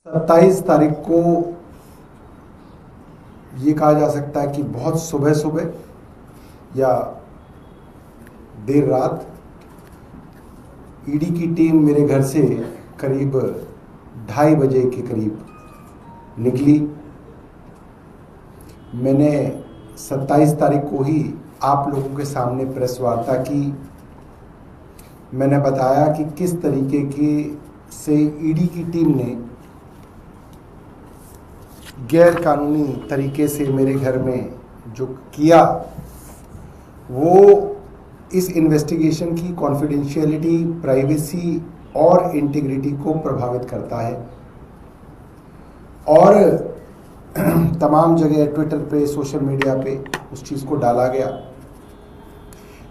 27 तारीख को ये कहा जा सकता है कि बहुत सुबह सुबह या देर रात ईडी की टीम मेरे घर से करीब 2:30 बजे के करीब निकली। मैंने 27 तारीख को ही आप लोगों के सामने प्रेस वार्ता की। मैंने बताया कि किस तरीके से ईडी की टीम ने गैर कानूनी तरीके से मेरे घर में जो किया वो इस इन्वेस्टिगेशन की कॉन्फिडेंशियलिटी, प्राइवेसी और इंटीग्रिटी को प्रभावित करता है। और तमाम जगह ट्विटर पे, सोशल मीडिया पे उस चीज़ को डाला गया।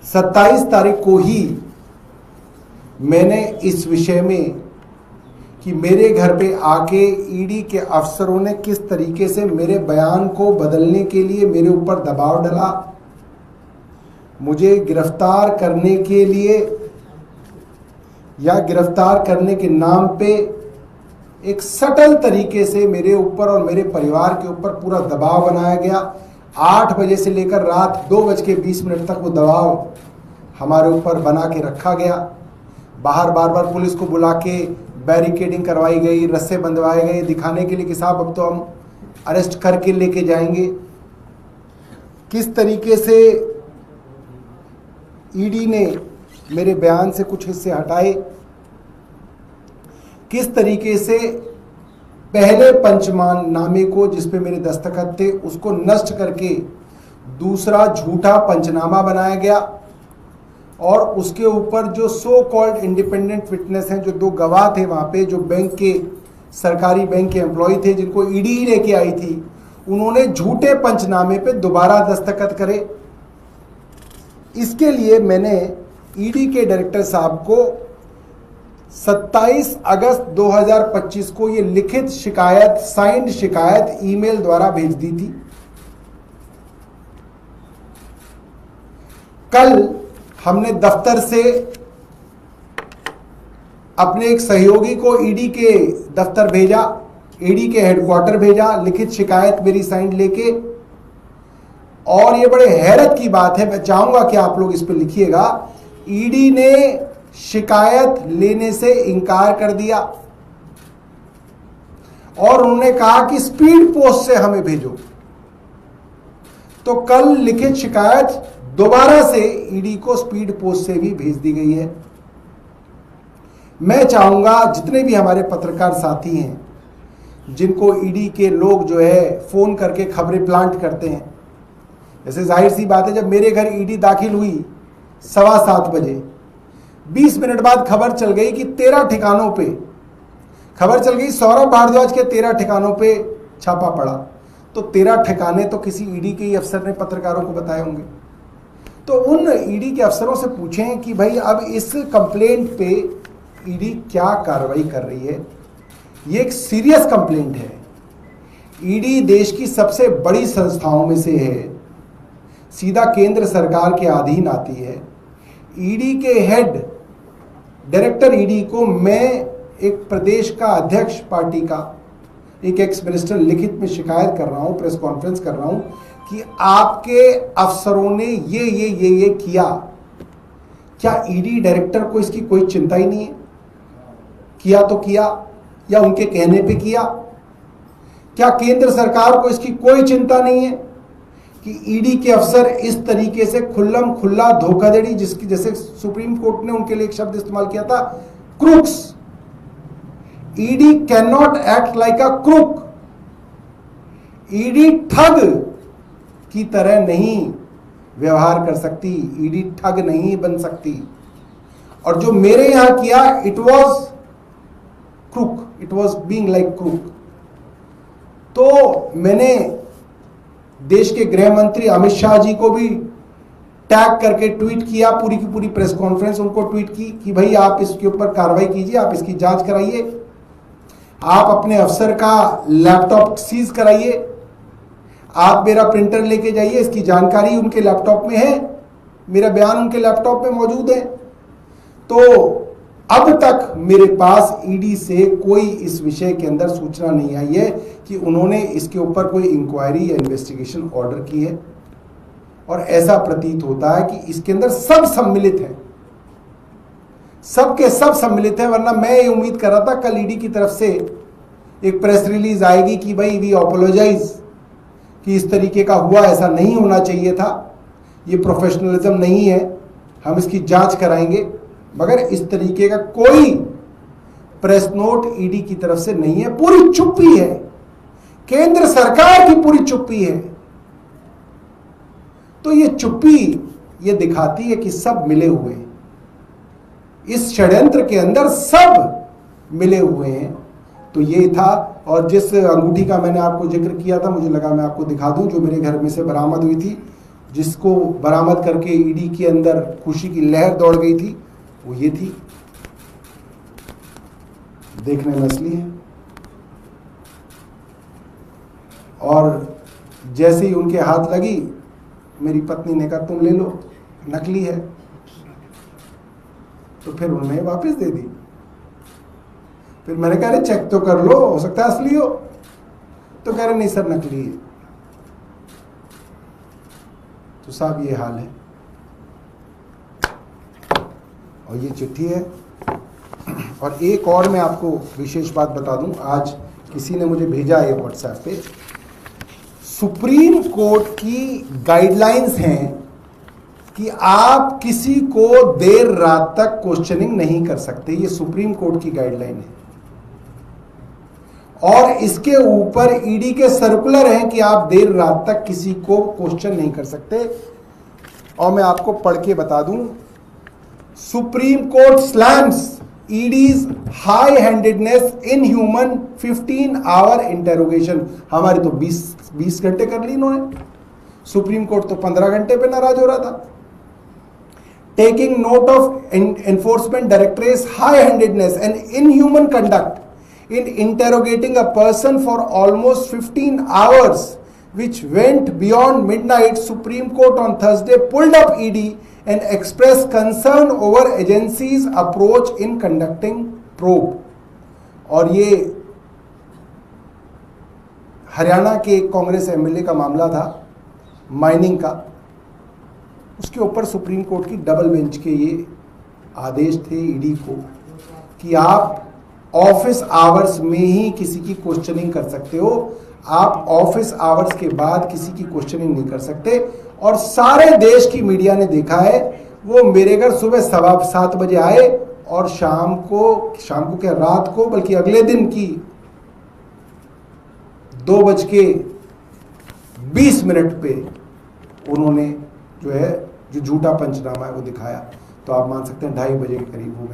27 तारीख को ही मैंने इस विषय में कि मेरे घर पे आके ईडी के अफसरों ने किस तरीके से मेरे बयान को बदलने के लिए मेरे ऊपर दबाव डाला, मुझे गिरफ्तार करने के लिए या गिरफ्तार करने के नाम पे एक सटल तरीके से मेरे ऊपर और मेरे परिवार के ऊपर पूरा दबाव बनाया गया। 8 बजे से लेकर रात 2:20 तक वो दबाव हमारे ऊपर बना के रखा गया। बाहर बार बार पुलिस को बुला के बैरिकेडिंग करवाई गई, रस्से बंधवाए गए, दिखाने के लिए कि साहब अब तो हम अरेस्ट करके लेके जाएंगे। किस तरीके से ईडी ने मेरे बयान से कुछ हिस्से हटाए, किस तरीके से पहले पंचनामे को जिसपे मेरे दस्तखत थे उसको नष्ट करके दूसरा झूठा पंचनामा बनाया गया और उसके ऊपर जो सो कॉल्ड इंडिपेंडेंट विटनेस हैं, जो 2 गवाह थे वहाँ पे, जो बैंक के सरकारी बैंक के एम्प्लॉय थे जिनको ईडी लेके आई थी, उन्होंने झूठे पंचनामे पे दोबारा दस्तखत करे। इसके लिए मैंने ईडी के डायरेक्टर साहब को 27 अगस्त 2025 को ये लिखित शिकायत, साइंड शिकायत ईमेल द्वारा भेज दी थी। कल हमने दफ्तर से अपने एक सहयोगी को ईडी के दफ्तर भेजा, ईडी के हेडक्वार्टर भेजा, लिखित शिकायत मेरी साइंड लेके। और ये बड़े हैरत की बात है, मैं चाहूंगा कि आप लोग इस पर लिखिएगा, ईडी ने शिकायत लेने से इनकार कर दिया और उन्होंने कहा कि स्पीड पोस्ट से हमें भेजो। तो कल लिखित शिकायत दोबारा से ईडी को स्पीड पोस्ट से भी भेज दी गई है। मैं चाहूंगा जितने भी हमारे पत्रकार साथी हैं जिनको ईडी के लोग जो है फोन करके खबरें प्लांट करते हैं, जैसे जाहिर सी बात है जब मेरे घर ईडी दाखिल हुई 7:15 बजे, 20 मिनट बाद खबर चल गई कि 13 ठिकानों पे खबर चल गई, सौरभ भारद्वाज के 13 ठिकानों पे छापा पड़ा। तो 13 ठिकाने तो किसी ईडी के ही अफसर ने पत्रकारों को बताए होंगे। तो उन ईडी के अफसरों से पूछें कि भाई अब इस कंप्लेंट पे ईडी क्या कार्रवाई कर रही है। ये एक सीरियस कंप्लेंट है। ईडी देश की सबसे बड़ी संस्थाओं में से है, सीधा केंद्र सरकार के अधीन आती है। ईडी के हेड डायरेक्टर ईडी को मैं एक प्रदेश का अध्यक्ष पार्टी का एक एक्स मिनिस्टर लिखित में शिकायत कर रहा हूं, प्रेस कॉन्फ्रेंस कर रहा हूं कि आपके अफसरों ने ये किया। क्या ईडी डायरेक्टर को इसकी कोई चिंता ही नहीं है? किया तो किया या उनके कहने पे किया? क्या केंद्र सरकार को इसकी कोई चिंता नहीं है कि ईडी के अफसर इस तरीके से खुल्लम खुल्ला धोखाधड़ी, जिसकी जैसे सुप्रीम कोर्ट ने उनके लिए एक शब्द इस्तेमाल किया था, crooks. ED can not act like a crook. ED ठग की तरह नहीं व्यवहार कर सकती, ईडी ठग नहीं बन सकती। और जो मेरे यहां किया, it was crook, it was being like crook. तो मैंने देश के गृह मंत्री अमित शाह जी को भी टैग करके ट्वीट किया, पूरी की पूरी प्रेस कॉन्फ्रेंस उनको ट्वीट की कि भाई आप इसके ऊपर कार्रवाई कीजिए, आप इसकी जांच कराइए, आप अपने अफसर का लैपटॉप सीज कराइए, आप मेरा प्रिंटर लेके जाइए, इसकी जानकारी उनके लैपटॉप में है, मेरा बयान उनके लैपटॉप में मौजूद है। तो अब तक मेरे पास ईडी से कोई इस विषय के अंदर सूचना नहीं आई है कि उन्होंने इसके ऊपर कोई इंक्वायरी या इन्वेस्टिगेशन ऑर्डर की है। और ऐसा प्रतीत होता है कि इसके अंदर सब सम्मिलित हैं, सब के सब सम्मिलित हैं। वरना मैं ये उम्मीद कर रहा था कल ईडी की तरफ से एक प्रेस रिलीज आएगी कि भाई वी अपोलोजाइज, कि इस तरीके का हुआ, ऐसा नहीं होना चाहिए था, ये प्रोफेशनलिज्म नहीं है, हम इसकी जांच कराएंगे। मगर इस तरीके का कोई प्रेस नोट ईडी की तरफ से नहीं है। पूरी चुप्पी है, केंद्र सरकार की पूरी चुप्पी है। तो ये चुप्पी ये दिखाती है कि सब मिले हुए हैं, इस षड्यंत्र के अंदर सब मिले हुए हैं। तो ये था। और जिस अंगूठी का मैंने आपको जिक्र किया था, मुझे लगा मैं आपको दिखा दूं, जो मेरे घर में से बरामद हुई थी, जिसको बरामद करके ईडी के अंदर खुशी की लहर दौड़ गई थी, वो ये थी। देखने में असली है। और जैसे ही उनके हाथ लगी, मेरी पत्नी ने कहा तुम ले लो, नकली है। तो फिर उन्होंने वापस दे दी। फिर मैंने कहा अरे चेक तो कर लो, हो सकता है असली हो। तो कह रहे नहीं सर नकली है। तो साहब ये हाल है। और ये चिट्ठी है। और एक और मैं आपको विशेष बात बता दूं, आज किसी ने मुझे भेजा है व्हाट्सएप पे, सुप्रीम कोर्ट की गाइडलाइंस हैं कि आप किसी को देर रात तक क्वेश्चनिंग नहीं कर सकते। ये सुप्रीम कोर्ट की गाइडलाइन है। और इसके ऊपर ईडी के सर्कुलर हैं कि आप देर रात तक किसी को क्वेश्चन नहीं कर सकते। और मैं आपको पढ़ के बता दूं, Supreme Court slams ED's high handedness in human 15 hour interrogation. हमारी तो 20 घंटे कर ली इन्होंने, सुप्रीम कोर्ट तो 15 घंटे पे नाराज हो रहा था। Taking note of enforcement directorates high handedness and inhuman conduct in interrogating a person for almost 15 hours, which went beyond midnight. Supreme Court on Thursday pulled up ED and expressed concern over agency's approach in conducting probe. और ये हरियाणा के एक Congress MLA का मामला था, mining का। उसके ऊपर सुप्रीम कोर्ट की डबल बेंच के ये आदेश थे ईडी को कि आप ऑफिस आवर्स में ही किसी की क्वेश्चनिंग कर सकते हो, आप ऑफिस आवर्स के बाद किसी की क्वेश्चनिंग नहीं कर सकते। और सारे देश की मीडिया ने देखा है, वो मेरे घर सुबह 7:15 बजे आए और शाम को क्या रात को, बल्कि अगले दिन की 2:20 पे उन्होंने जो झूठा पंचनामा है वो दिखाया। तो आप मान सकते हैं 2:30 बजे के करीब वो मेरे